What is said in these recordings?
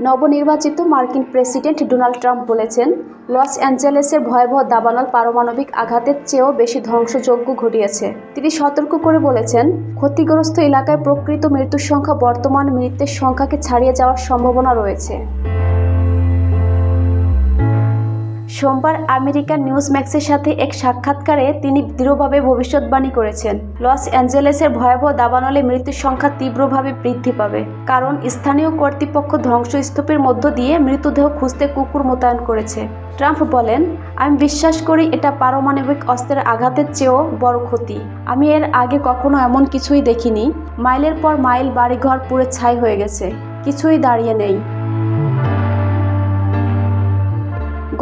নবনির্বাচিত মার্কিন president Donald Trump বলেছেন, লস অ্যাঞ্জেলেসের ভয়াবহ দাবানল পারমাণবিক আঘাতের চেয়েও বেশি ধ্বংসযজ্ঞ ঘটিয়েছে। তিনি সতর্ক করে বলেছেন, ক্ষতিগ্রস্ত এলাকায় প্রকৃত মৃত্যুর সংখ্যা বর্তমান মৃতের সংখ্যাকে ছাড়িয়ে যাওয়ার সম্ভাবনা রয়েছে। সোমবার আমেরিকান নিউজম্যাক্সের সাথে এক সাক্ষাৎকারে তিনি দৃঢ়ভাবে ভবিষ্যদ্বাণী করেছেন, লস অ্যাঞ্জেলেসের ভয়াবহ দাবানলে মৃত্যুর সংখ্যা তীব্রভাবে বৃদ্ধি পাবে, কারণ স্থানীয় কর্তৃপক্ষ ধ্বংসস্তূপের মধ্য দিয়ে মৃতদেহ খুঁজতে কুকুর মোতায়েন করেছে। ট্রাম্প বলেন, আমি বিশ্বাস করি এটা পারমাণবিক অস্ত্রের আঘাতের চেয়েও বড় ক্ষতি। আমি এর আগে কখনো এমন কিছুই দেখিনি। মাইলের পর মাইল বাড়িঘর পুড়ে ছাই হয়ে গেছে, কিছুই দাঁড়িয়ে নেই।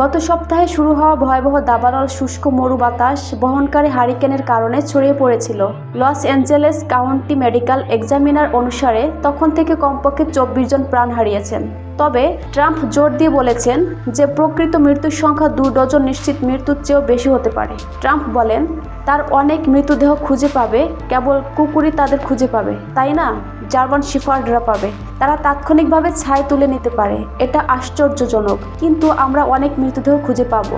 গত সপ্তাহে শুরু হওয়া ভয়াবহ দাবানল শুষ্ক মরু বাতাস বহনকারী হারিকেনের কারণে ছড়িয়ে পড়েছিল। Los Angeles county medical examiner অনুসারে তখন থেকে কমপক্ষে 24 জন প্রাণ হারিয়েছেন। তবে ট্রাম্প জোর দিয়ে বলেছেন যে প্রকৃত মৃত্যুর সংখ্যা 2 ডজন নিশ্চিত মৃত্যুর চেয়েও বেশি হতে পারে। ট্রাম্প বলেন, তার অনেক মৃতদেহ খুঁজে পাবে, কেবল কুকুরই তাদের খুঁজে পাবে, তাই না? জার্মান শেফার্ডরা পাবে। তারা তাৎক্ষণিকভাবে ছাই তুলে নিতে পারে। এটা আশ্চর্যজনক, কিন্তু আমরা অনেক মৃতদেহ খুঁজে পাবো।